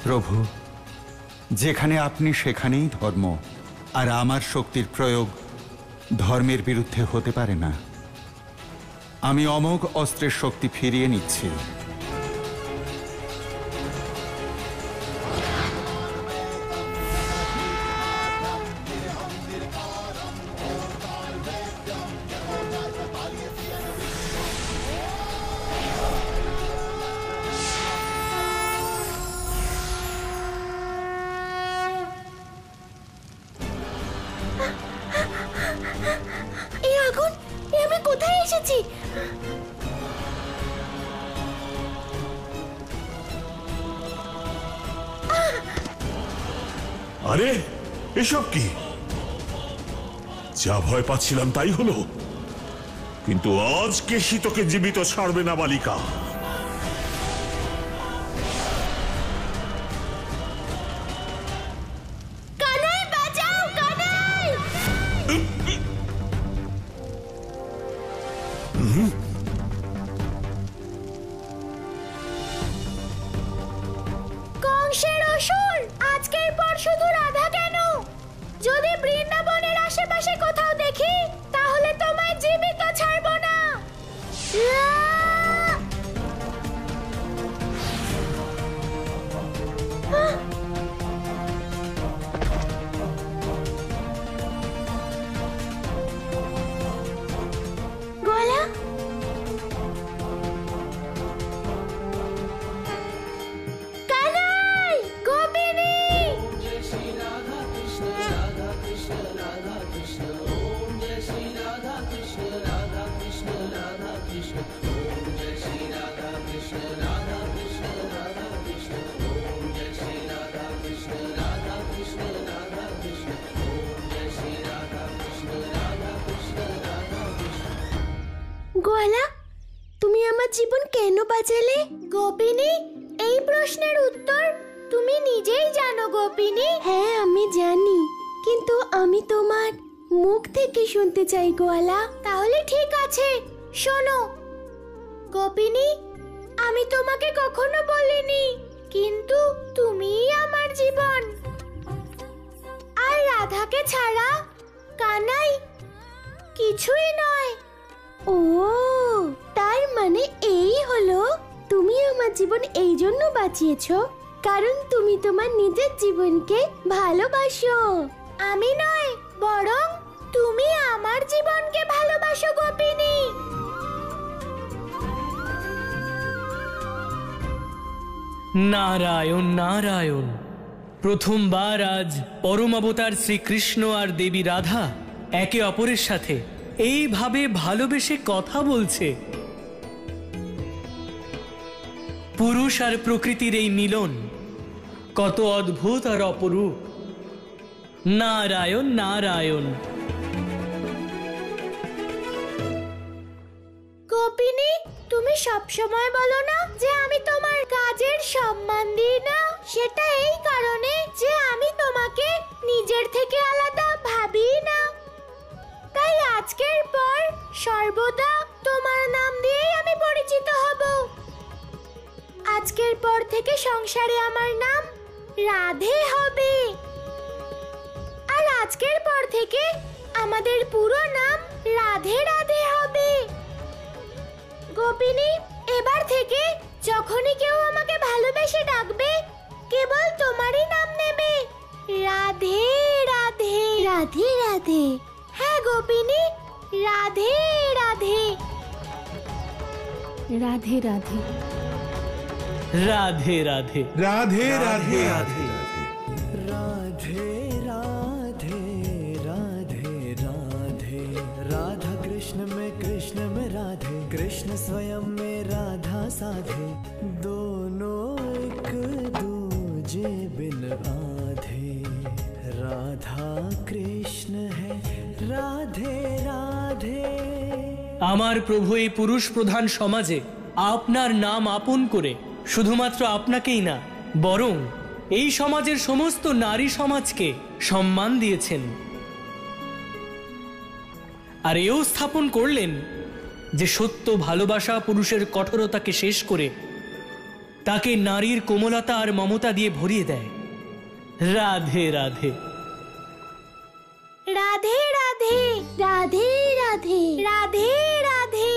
প্রভু, যেখানে আপনি সেখানেই ধর্ম, আর আমার শক্তির প্রয়োগ ধর্মের বিরুদ্ধে হতে পারে না। আমি অমোঘ অস্ত্রের শক্তি ফিরিয়ে নিচ্ছি। এই আগুন, আমি কোথায় এসেছি? আরে এসব কি? যা ভয় পাচ্ছিলাম তাই হলো, কিন্তু আজ কেশি তোকে জীবিত ছাড়বে না বালিকা। কানাই, বাঁচাও কানাই! কংসের অসুর, আজকের পর শুধু রাধা কেন, যদি বৃন্দাবনের আশেপাশে কোথাও দেখি তাহলে তোমায় জীবিত ছাড়বো না। গোয়ালা, কানাই, গোপিনী! গোয়ালা, তুমি আমার জীবন কেন বাঁচালে? গোপিনী, এই প্রশ্নের উত্তর তুমি নিজেই জানো গোপিনী। হ্যাঁ, আমি জানি, কিন্তু আমি তোমার মুখ থেকে শুনতে চাই গোয়ালা। তাহলে ঠিক আছে, শোনো গোপিনী, আমি তোমাকে কখনো বলিনি, কিন্তু তুমিই আমার জীবন। আর রাধাকে ছাড়া কানাই কিছুই নয়। ও, তার মানে এই হলো, তুমি আমার জীবন এই জন্য বাঁচিয়েছো কারণ তুমি তোমার নিজের জীবনকে ভালোবাসো। আমি নয়, বরং তুমি আমার জীবনকে ভালোবাসো গোপিনী। নারায়ণ নারায়ণ। প্রথমবার আজ পরম অবতার শ্রীকৃষ্ণ আর দেবী রাধা একে অপরের সাথে এইভাবে ভালোবেসে কথা বলছে। পুরুষ আর প্রকৃতির এই মিলন কত অদ্ভুত আর অপরূপ। নারায়ণ নারায়ণ। গোপিনী, তুমি সব সময় বলো না যে আমি তোমার কাজের সম্মান দিই না। সেটা এই কারণে যে আমি তোমাকে নিজের থেকে আলাদা ভাবি না। তাই আজকের পর সর্বদা তোমার নাম দিয়েই আমি পরিচিত হব। আজকের পর থেকে সংসারে আমার নাম রাধে হবে। আর আজকের পর থেকে আমাদের পুরো নাম রাধে রাধে হবে। গোপিনী, এবার থেকে যখনই কেউ আমাকে ভালোবেসে ডাকবে কেবল তোমারই নাম নেবে, রাধে রাধে রাধে রাধে। হ্যাঁ গোপিনী, রাধে রাধে রাধে রাধে রাধে রাধে রাধে রাধে রাধে राधे राधे राधे राधे राधा कृष्ण में राधे, कृष्ण स्वयं में राधा साधे, दोनों एक दूजे बिन आधे। राधा कृष्ण है राधे राधे। আমার প্রভু এই পুরুষ প্রধান সমাজে আপনার নাম আপন করে শুধুমাত্র আপনাকেই না, বরং এই সমাজের সমস্ত নারী সমাজকে সম্মান দিয়েছেন। আর এও স্থাপন করলেন যে সত্য ভালোবাসা পুরুষের কঠোরতাকে শেষ করে তাকে নারীর কোমলতা আর মমতা দিয়ে ভরিয়ে দেয়। রাধে রাধে। রাধে রাধে রাধে রাধে রাধে রাধে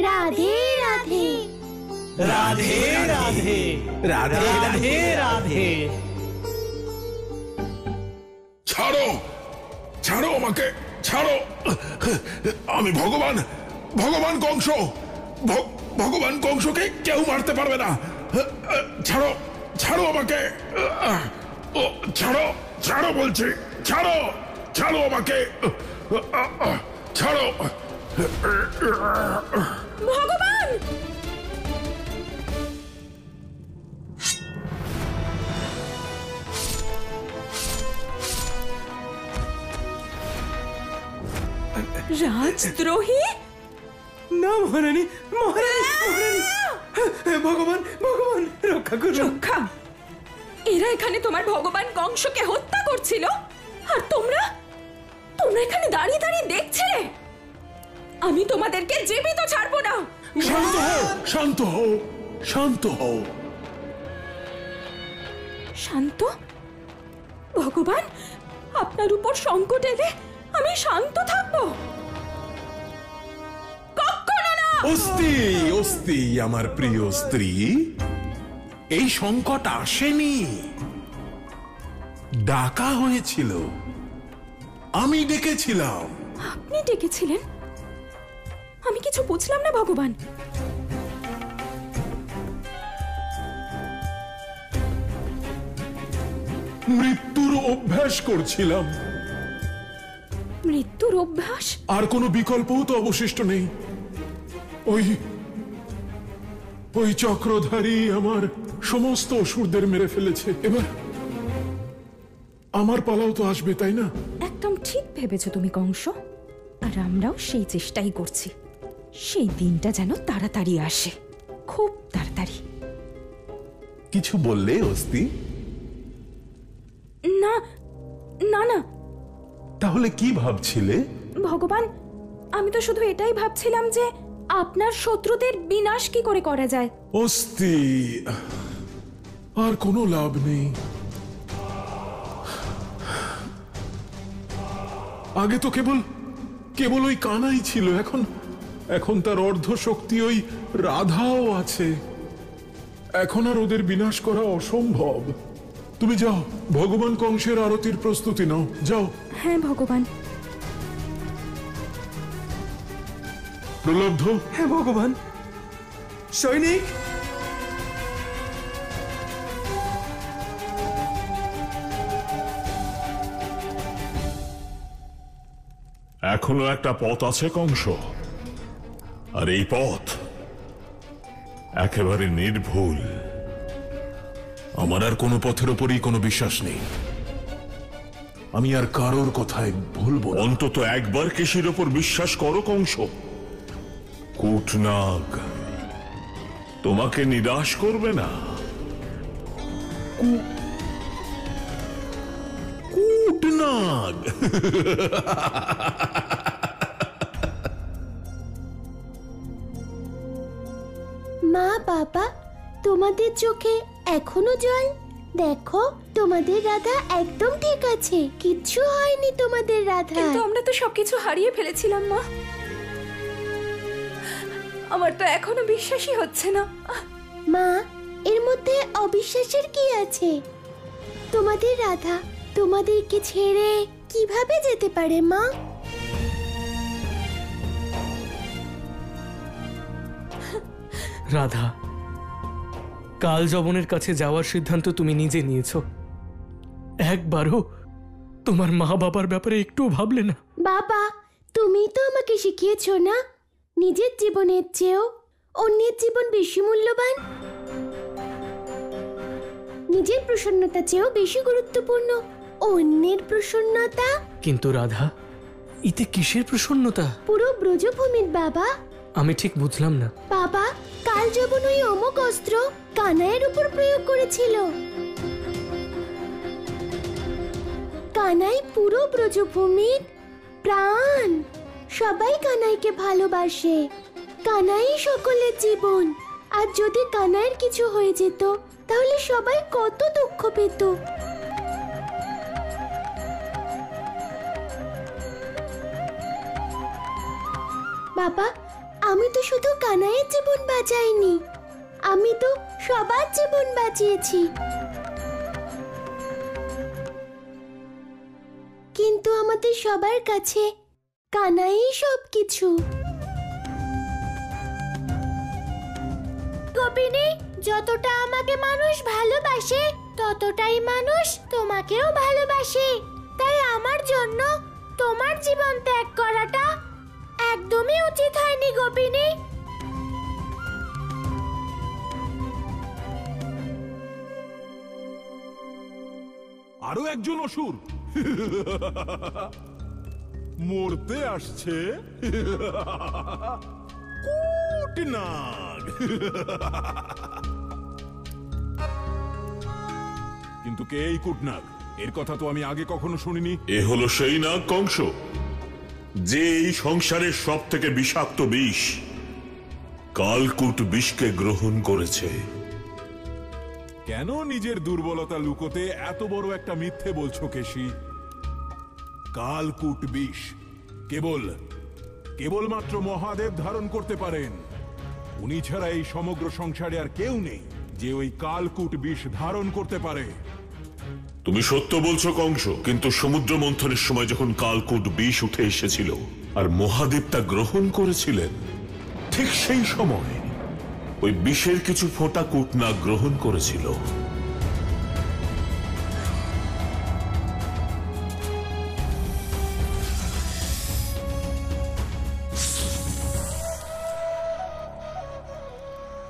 রাধে রাধে রাধে রাধে রাধে রাধে রাধে। ছাড়ো, ছাড়ো আমাকে, ছাড়ো। আমি ভগবান, ভগবান কংস, ভগবান কংসকে কেউ মারতে পারবে না। ছাড়ো, ছাড়ো আমাকে, ছাড়ো, ছাড়ো বলছি, ছাড়ো, ছাড়ো আমাকে, ছাড়ো। ভগবান! রাজদ্রোহী! না মহারানী, মহারানী, মহারানী, ভগবান, ভগবান রক্ষা করুন। রক্ষা? এরা এখানে তোমার ভগবান কংসকে হত্যা করছিল, আর তোমরা তোমরা এখানে দাঁড়িয়ে দাঁড়িয়ে দেখছিলে? আমি তোমাদেরকে জীবিত ছাড়বো না। শান্ত হও, শান্ত হও, শান্ত হও। শান্ত? ভগবান, আপনার উপর সংকট এলে আমি শান্ত থাকবো? কখনো না। অস্তি, অস্তি আমার প্রিয় স্ত্রী, এই সংকট আসেনি, ডাকা হয়েছিল, আমি ডেকেছিলাম। আপনি ডেকেছিলেন? আমি কিছু বুঝলাম না ভগবান। মৃত্যুর অভ্যাস করছিলাম। মৃত্যুর অভ্যাস? আর কোনো বিকল্পও তো অবশিষ্ট নেই। ওই চক্রধারী আমার সমস্ত অসুরদের মেরে ফেলেছে। এবার আমার পালাও তো আসবে, তাই না? একদম ঠিক ভেবেছো তুমি কংস, আর আমরাও সেই চেষ্টাই করছি। সেই দিনটা যেন তাড়াতাড়ি আসে, খুব তাড়াতাড়ি। কিছু বললে অস্তি? না না না। তাহলে কি ভাবছিলে? ভগবান, আমি তো শুধু এটাই ভাবছিলাম যে আপনার শত্রুদের বিনাশ কি করে করা যায়। অস্তি, আর কোনো লাভ নেই। আগে তো কেবল ওই কানাই ছিল, এখন তার অর্ধ শক্তি ওই রাধাও আছে। এখন আর ওদের বিনাশ করা অসম্ভব। তুমি যাও, ভগবান কংসের আরতির প্রস্তুতি নাও, যাও। হ্যাঁ ভগবান। প্রলব্ধ? হ্যাঁ ভগবান। সৈনিক, এখনো একটা পথ আছে কংস, আর এই পথ একেবারে নির্ভুল। আমার আর কোনো পথের ওপরই কোনো বিশ্বাস নেই। আমি আর কারোর কথায় ভুলবো না। অন্তত একবার কেশির ওপর বিশ্বাস করো কংস। কূটনাগ তোমাকে নিরাশ করবে না। কূটনাগ? মা, বাবা, তোমাদের চোখে এখনো জল? দেখো, তোমাদের রাধা একদম ঠিক আছে, কিচ্ছু হয়নি তোমাদের রাধা। কিন্তু আমরা তো সবকিছু হারিয়ে ফেলেছিলাম মা। আমার তো এখনো বিশ্বাসই হচ্ছে না। মা, এর মধ্যে অবিশ্বাসের কি আছে? তোমাদের রাধা তোমাদেরকে ছেড়ে কিভাবে যেতে পারে মা? রাধা, কাল যবনের কাছে যাওয়ার সিদ্ধান্ত তুমি নিজে নিয়েছো। একবারও তোমার মা বাবার ব্যাপারে একটু ভাবলে না? বাবা, তুমি তো আমাকে শিখিয়েছো না, নিজের জীবনের চেয়েও অন্যের জীবন বেশি মূল্যবান, নিজের প্রসন্নতা চেয়েও বেশি গুরুত্বপূর্ণ অন্যের প্রসন্নতা। কিন্তু রাধা, এতে কিসের প্রসন্নতা? পুরো ব্রজভূমির বাবা। আমি ঠিক বুঝলাম না। বাবা, কাল যবন ওই অমোঘ অস্ত্র কানাইয়ের উপর প্রয়োগ করেছিল। কানাই পুরো ব্রজভূমির প্রাণ। সবাই কানাইকে ভালোবাসে, কানাই সকলের জীবন। আর যদি কানাইয়ের কিছু হয়ে যেত তাহলে সবাই কত দুঃখ পেত। বাবা, আমি তো শুধু কানাইয়ের জীবন বাঁচাইনি, আমি তো সবার জীবন বাঁচিয়েছি। কিন্তু আমাদের সবার কাছে কানাই সব কিছু। গোপিনী, যতটা আমাকে মানুষ ভালোবাসে ততটাই মানুষ তোমাকেও ভালোবাসে। তাই আমার জন্য তোমার জীবন ত্যাগ করাটা একদমই উচিত হয়নি গোপিনী। আরো একজন অসুর মরতে আসছে। কুটনাগ। কিন্তু কে এই কুটনাগ? এর কথা তো আমি আগে কখনো শুনিনি। এ হলো সেই নাগ কংস, যে এই সংসারের সব থেকে বিষাক্ত বিষ কালকূট বিষকে গ্রহণ করেছে। কেন নিজের দুর্বলতা লুকোতে এত বড় একটা মিথ্যে বলছো কেশী? কালকূট বিষ কেবলমাত্র মহাদেব ধারণ করতে পারেন। উনি ছাড়া এই সমগ্র সংসারে আর কেউ নেই যে ওই কালকূট বিষ ধারণ করতে পারে। তুমি সত্য বলছো কংস, কিন্তু সমুদ্র মন্থনের সময় যখন কালকূট বিষ উঠে এসেছিল আর মহাদেব তা গ্রহণ করেছিলেন, ঠিক সেই সময় ওই বিষের কিছু ফোঁটা কুটনাগ গ্রহণ করেছিল।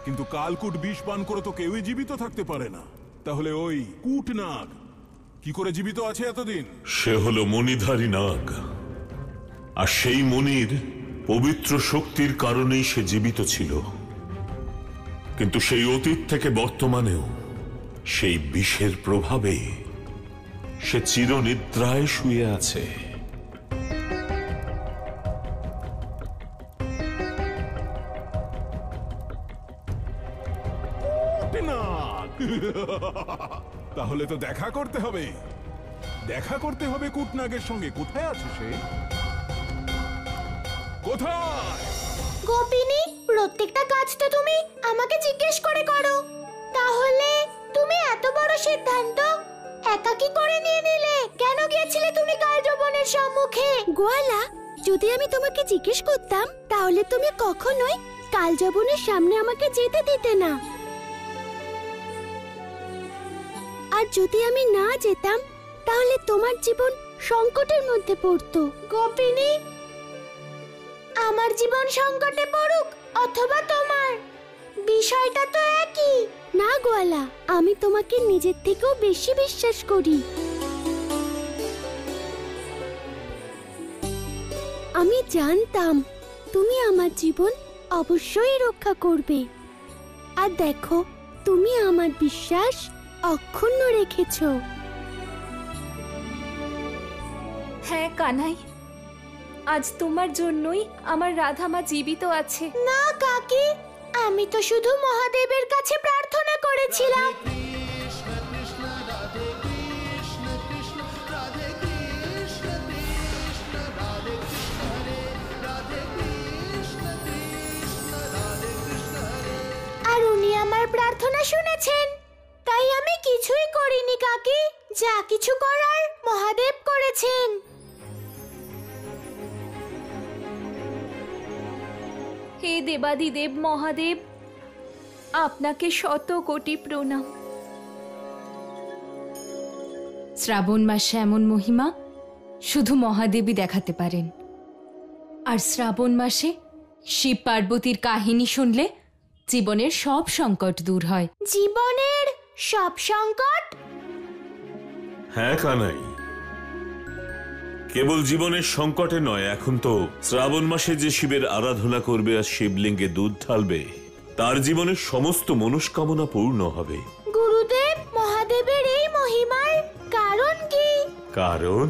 কিন্তু কালকূট বিষ পান করে তো কেউই জীবিত থাকতে পারে না। তাহলে ওই কুটনাগ কি করে জীবিত আছে এতদিন? সে হলো মণিধারী নাগ, আর সেই মণির পবিত্র শক্তির কারণেই সে জীবিত ছিল। কিন্তু সেই অতীত থেকে বর্তমানেও সেই বিষের প্রভাবে সে চিরনিদ্রায় শুয়ে আছে। তাহলে তো দেখা করতে হবে কুটনাগের সঙ্গে। কোথায় আছে সে? কোথায়? গোপিনী, প্রত্যেকটা কাজ তো তুমি আমাকে জিজ্ঞেস করে করো, তাহলে তুমি এত বড় সিদ্ধান্ত একা কি করে নিয়ে নিলে? কেন গিয়েছিলে তুমি কালযবনের সম্মুখে? গোয়ালা, যদি আমি তোমাকে জিজ্ঞেস করতাম তাহলে তুমি কখনোই কালযবনের সামনে আমাকে যেতে দিতে না, আর যদি আমি না যেতাম তাহলে তোমার জীবন সংকটের মধ্যে পড়তো। গোপিনী, আমার জীবন সংকটে পড়ুক অথবা তোমার, বিষয়টা তো একই। না গোয়ালা, আমি তোমাকে নিজের থেকেও বেশি বিশ্বাস করি। আমি জানতাম তুমি আমার জীবন অবশ্যই রক্ষা করবে, আর দেখো তুমি আমার বিশ্বাস অক্ষুণ্ণ রেখেছো। হ্যাঁ কানাই, আজ তোমার জন্যই আমার রাধা মা জীবিত আছে। না কাকি, আমি তো শুধু মহাদেবের কাছে প্রার্থনা করেছিলাম। আর উনি আমার প্রার্থনা শুনেছেন, তাই আমি কিছুই করিনি কাকি। যা কিছু করার মহাদেব করেছেন। হে দেবাদিদেব মহাদেব, আপনাকে শত কোটি প্রণাম। শ্রাবণ মাসে এমন মহিমা শুধু মহাদেবই দেখাতে পারেন। আর শ্রাবণ মাসে শিব পার্বতীর কাহিনী শুনলে জীবনের সব সংকট দূর হয়। জীবনের সব সংকট? হ্যাঁ কানাই, কেবল জীবনের সংকটে নয়, এখন তো শ্রাবণ মাসে যে শিবের আরাধনা করবে আর শিবলিঙ্গে দুধ ঢালবে, তার জীবনের সমস্ত মনস্কামনা পূর্ণ হবে। গুরুদেব, মহাদেবের এই মহিমার কারণ কি? কারণ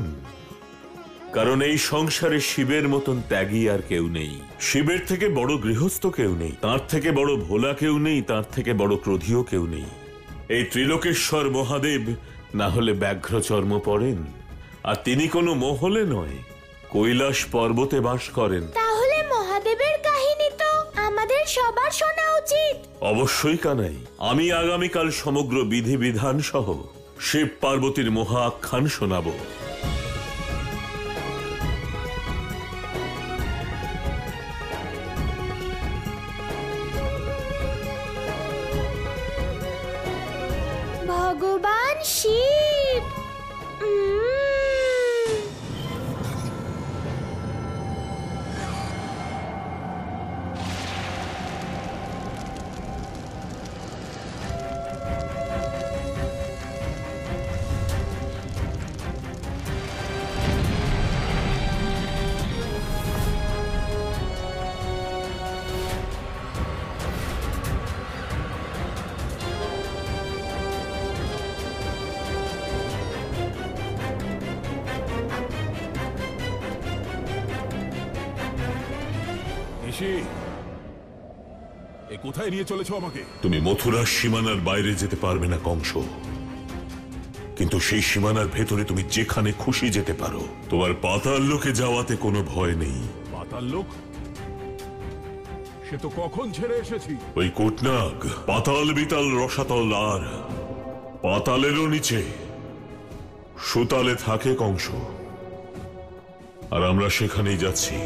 কারণ এই সংসারে শিবের মতন ত্যাগী আর কেউ নেই। শিবের থেকে বড় গৃহস্থ কেউ নেই, তার থেকে বড় ভোলা কেউ নেই, তার থেকে বড় ক্রোধীয় কেউ নেই। এই ত্রিলোকেশ্বর মহাদেব না হলে ব্যাঘ্র চর্ম পড়েন, আর তিনি কোনো মহলে নয়, কৈলাস পর্বতে বাস করেন। তাহলে মহাদেবের কাহিনী তো আমাদের সবার শোনা উচিত। অবশ্যই কানাই, আমি আগামীকাল সমগ্র বিধিবিধান সহ শিব পার্বতীর মহা আখ্যান শোনাবো। ভগবান শিব। কোথায় নিয়ে চলেছো আমাকে? তুমি মথুরার সীমানার বাইরে যেতে পারবে না কংস, কিন্তু সেই সীমানার ভেতরে তুমি যেখানে খুশি যেতে পারো। তোমার পাতাল লোকে যাওয়াতে কোনো ভয় নেই। পাতাল লোক? সে তো কখন ছেড়ে এসেছি। ওই কোটনাগ, পাতাল বিতাল রসাতল আর পাতালেরও নিচে সুতালে থাকে কংস, আর আমরা সেখানেই যাচ্ছি।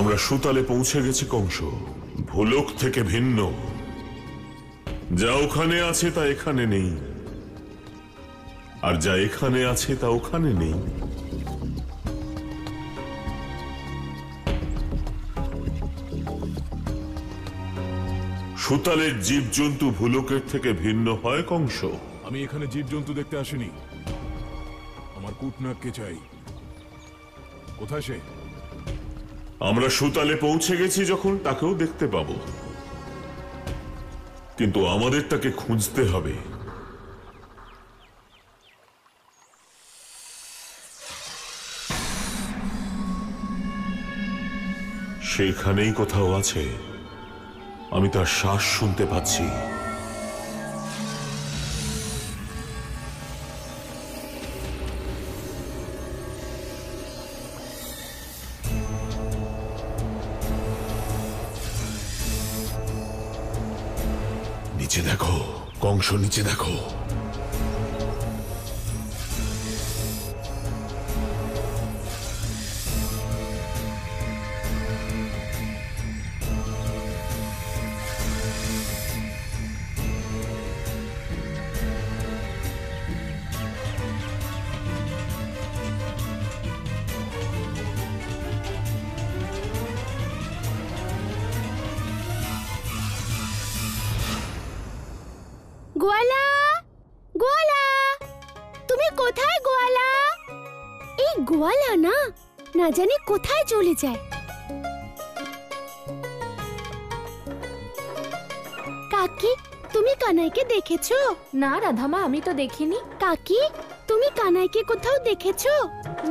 আমরা সুতালে পৌঁছে গেছি কংস, ভুলোক থেকে ভিন্ন। যা ওখানে আছে তা এখানে নেই, আর যা এখানে আছে তা ওখানে নেই। সুতালের জীবজন্তু ভুলোকের থেকে ভিন্ন হয় কংস। আমি এখানে জীবজন্তু দেখতে আসিনি, আমার কুটনাগকে চাই। কোথায় সে? আমরা সুতালে পৌঁছে গেছি যখন তাকেও দেখতে পাবো, কিন্তু আমাদের তাকে খুঁজতে হবে। সেখানেই কোথাও আছে, আমি তার শ্বাস শুনতে পাচ্ছি। নিচে দেখো কংস, নিচে দেখো। গোয়ালা, গোয়ালা, তুমি কোথায় গোয়ালা? এই গোয়ালা না, না জানি কোথায় চলে যায়। কাকি, তুমি কানাইকে দেখেছো? না রাধামা, আমি তো দেখিনি। কাকি, তুমি কানাইকে কোথাও দেখেছো?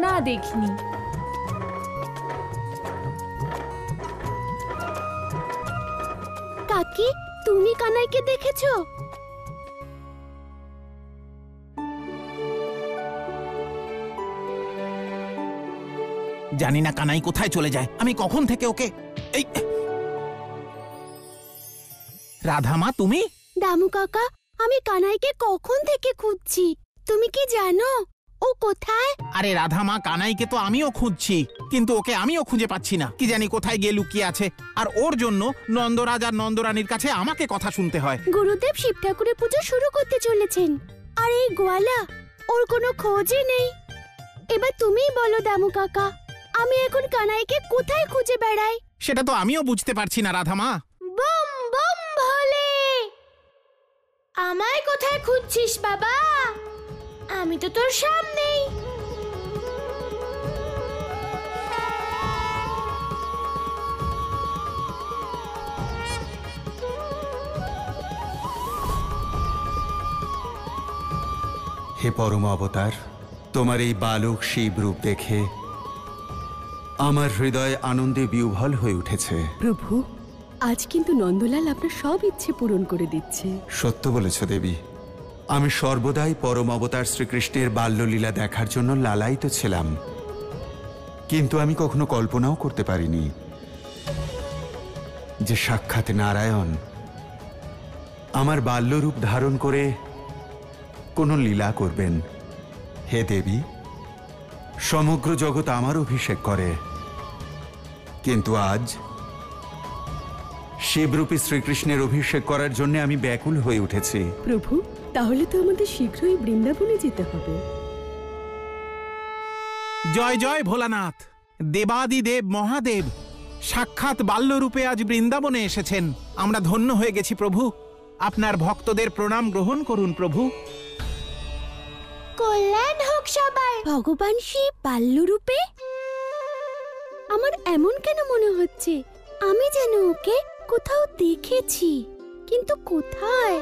না, দেখিনি। কাকি, তুমি কানাইকে দেখেছো? জানি না কানাই কোথায় চলে যায়। আমি কখন থেকে ওকে এই রাধামা, তুমি? দামু কাকা, আমি কানাইকে কখন থেকে খুঁজছি। তুমি কি জানো ও কোথায়? আরে রাধামা, কানাইকে তো আমিও খুঁজছি, কিন্তু ওকে আমিও খুঁজে পাচ্ছি না। কি জানি কোথায় গিয়ে লুকিয়ে আছে, আর ওর জন্য নন্দরাজ আর নন্দরানীর কাছে আমাকে কথা শুনতে হয়। গুরুদেব শিব ঠাকুরের পুজো শুরু করতে চলেছেন, আর এই গোয়ালা, ওর কোনো খোঁজই নেই। এবার তুমিই বলো দামু কাকা, আমি এখন কানাইকে কোথায় খুঁজে বেড়াই? সেটা তো আমিও বুঝতে পারছি না রাধামা। বম বম ভোলে। আমায় কোথায় খুঁজছিস বাবা? আমি তো তোর সামনেই। হে পরম অবতার, তোমার এই বালক শিব রূপ দেখে আমার হৃদয় আনন্দে বিহ্বল হয়ে উঠেছে। প্রভু, আজ কিন্তু নন্দলাল আপনার সব ইচ্ছে পূরণ করে দিচ্ছে। সত্য বলেছ দেবী। আমি সর্বদাই পরম অবতার শ্রীকৃষ্ণের বাল্যলীলা দেখার জন্য লালায়িত ছিলাম, কিন্তু আমি কখনো কল্পনাও করতে পারিনি যে সাক্ষাৎ নারায়ণ আমার বাল্যরূপ ধারণ করে কোন লীলা করবেন। হে দেবী, সমগ্র জগৎ আমার অভিষেক করে, কিন্তু আজ শিবরূপী শ্রীকৃষ্ণের অভিষেক করার জন্য আমি ব্যাকুল হয়ে উঠেছি। প্রভু, তাহলে তো আমাদের শীঘ্রই বৃন্দাবনে যেতে হবে। জয় জয় ভোলানাথ, দেবাদিদেব মহাদেব সাক্ষাৎ বাল্যরূপে আজ বৃন্দাবনে এসেছেন। আমরা ধন্য হয়ে গেছি প্রভু। আপনার ভক্তদের প্রণাম গ্রহণ করুন প্রভু। কল্যাণ হোক সবার। ভগবান শিব বাল্যরূপে? আমার এমন কেন মনে হচ্ছে আমি যেন ওকে কোথাও দেখেছি, কিন্তু কোথায়?